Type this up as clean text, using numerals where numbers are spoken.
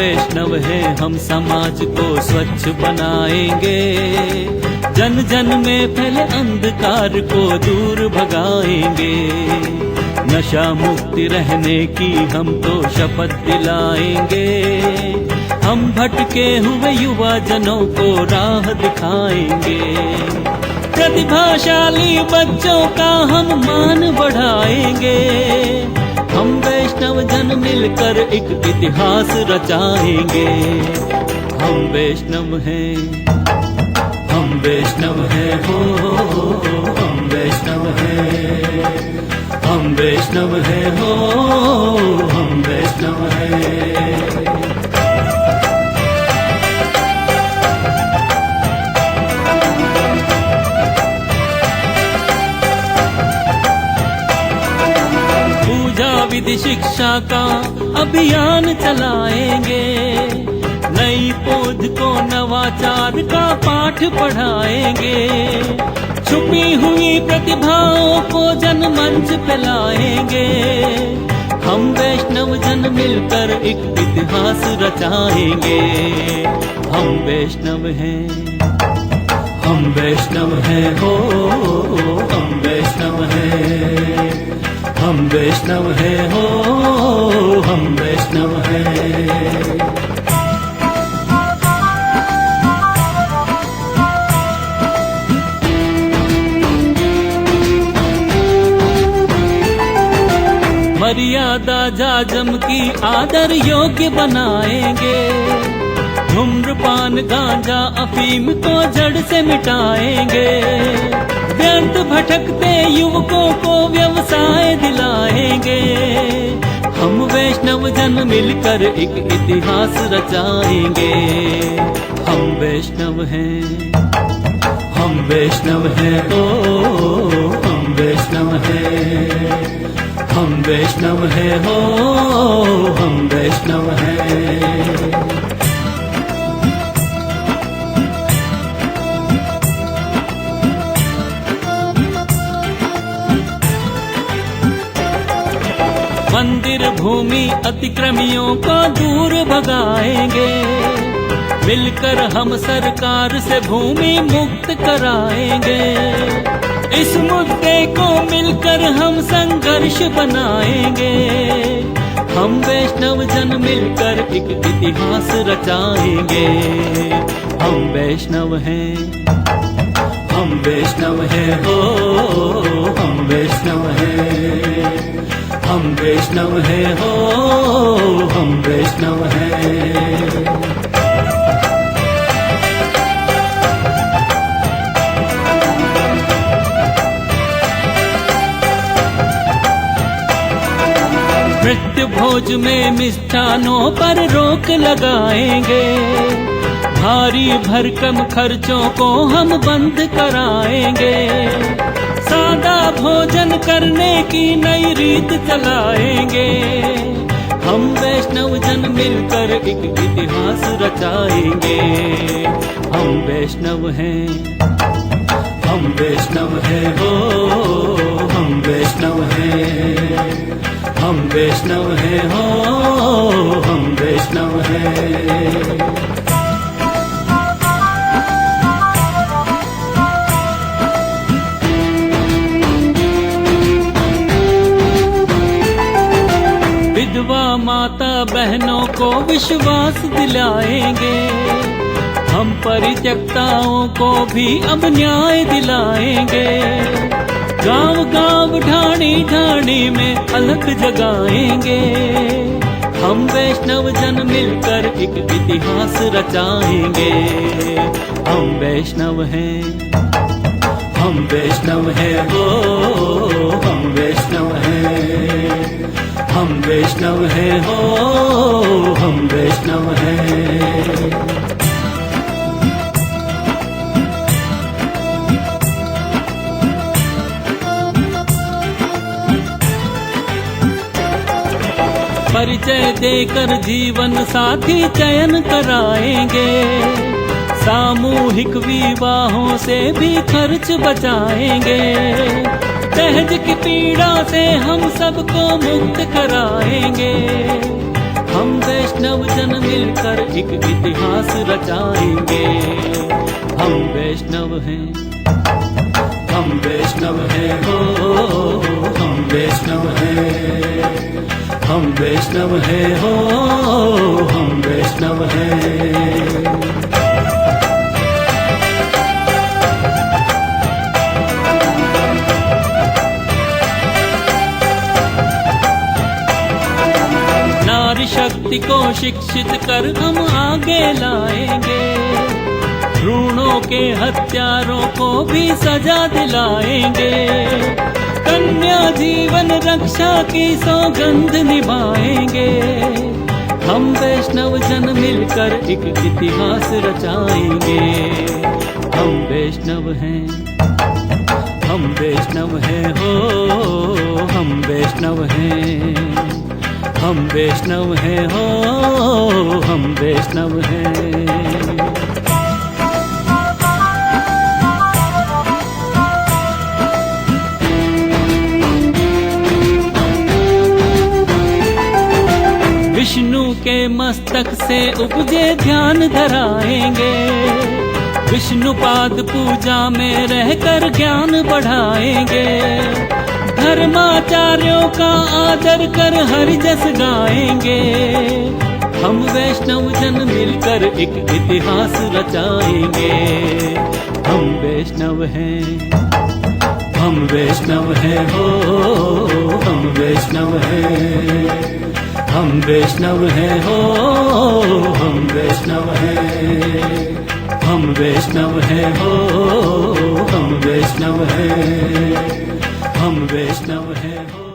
वैष्णव हैं, हम समाज को स्वच्छ बनाएंगे। जन जन में फैले अंधकार को दूर भगाएंगे। नशा मुक्ति रहने की हम तो शपथ दिलाएंगे। हम भटके हुए युवा जनों को राह दिखाएंगे। प्रतिभाशाली बच्चों का हम मान बढ़ाएंगे। हम वैष्णव जन मिलकर एक इतिहास रचाएंगे। हम वैष्णव हैं, हम वैष्णव हैं हो, हम वैष्णव हैं, हम वैष्णव हैं हो, हम वैष्णव हैं। विधि शिक्षा का अभियान चलाएंगे। नई पौध को नवाचार का पाठ पढ़ाएंगे। छुपी हुई प्रतिभाओं को जनमंच पे लाएंगे। हम वैष्णव जन मिलकर एक इतिहास रचाएंगे। हम वैष्णव हैं, हम वैष्णव हैं हो, हम वैष्णव हैं, हम वैष्णव हैं हो, हम वैष्णव हैं। मर्यादा जाजम की आदर योग्य बनाएंगे। धूम्रपान गांजा अफीम को जड़ से मिटाएंगे। व्यर्थ भटकते युवकों को व्यवसाय दिलाएंगे। हम वैष्णव जन मिलकर एक इतिहास रचाएंगे। हम वैष्णव हैं, हम वैष्णव हैं ओ, हम वैष्णव हैं, हम वैष्णव हैं हो, हम वैष्णव हैं। मंदिर भूमि अतिक्रमियों को दूर भगाएंगे। मिलकर हम सरकार से भूमि मुक्त कराएंगे। इस मुद्दे को मिलकर हम संघर्ष बनाएंगे। हम वैष्णव जन मिलकर एक इतिहास रचाएंगे। हम वैष्णव हैं, हम वैष्णव हैं हो, हम वैष्णव हैं, हम वैष्णव हैं हो, हम वैष्णव हैं। मृत्यु भोज में मिष्ठानों पर रोक लगाएंगे। भारी भरकम खर्चों को हम बंद कराएंगे। सादा भोजन करने की नई रीत चलाएंगे। हम वैष्णव जन मिलकर एक इतिहास रचाएंगे। हम वैष्णव हैं, हम वैष्णव हैं हो, हम वैष्णव हैं, हम वैष्णव हैं हो, हम वैष्णव हैं। विधवा माता बहनों को विश्वास दिलाएंगे। हम परित्यक्ताओं को भी अब न्याय दिलाएंगे। गांव गांव ढाणी ढाणी में अलख जगाएंगे। हम वैष्णव जन मिलकर एक इतिहास रचाएंगे। हम वैष्णव हैं, हम वैष्णव हैं हो, हम वैष्णव हैं, हम वैष्णव हैं हो, हम वैष्णव हैं। परिचय देकर जीवन साथी चयन कराएंगे। सामूहिक विवाहों से भी खर्च बचाएंगे। दहेज की पीड़ा से हम सबको मुक्त कराएंगे। हम वैष्णव जन मिलकर एक इतिहास रचाएंगे। हम वैष्णव हैं, हम वैष्णव हैं हो, हम वैष्णव हैं, हम वैष्णव हैं हो, हम वैष्णव हैं। नारी शक्ति को शिक्षित कर हम आगे लाएंगे, भ्रूणों के हत्यारों को भी सजा दिलाएंगे, कन्या जीवन रक्षा की सौगंध निभाएंगे। हम वैष्णव जन मिलकर एक इतिहास रचाएंगे। हम वैष्णव हैं, हम वैष्णव हैं हो, हम वैष्णव हैं, हम वैष्णव हैं हो, हम वैष्णव हैं। विष्णु के मस्तक से उपजे ध्यान धराएंगे, विष्णुपाद पूजा में रहकर ज्ञान बढ़ाएंगे, धर्माचार्यों का आदर कर हरि जस गाएंगे। हम वैष्णव जन मिलकर एक इतिहास रचाएंगे। हम वैष्णव हैं, हम वैष्णव हैं हो, हम वैष्णव हैं, हम वैष्णव हैं हो, हम वैष्णव हैं, हम वैष्णव हैं हो, हम वैष्णव हैं, हम वैष्णव हैं हो।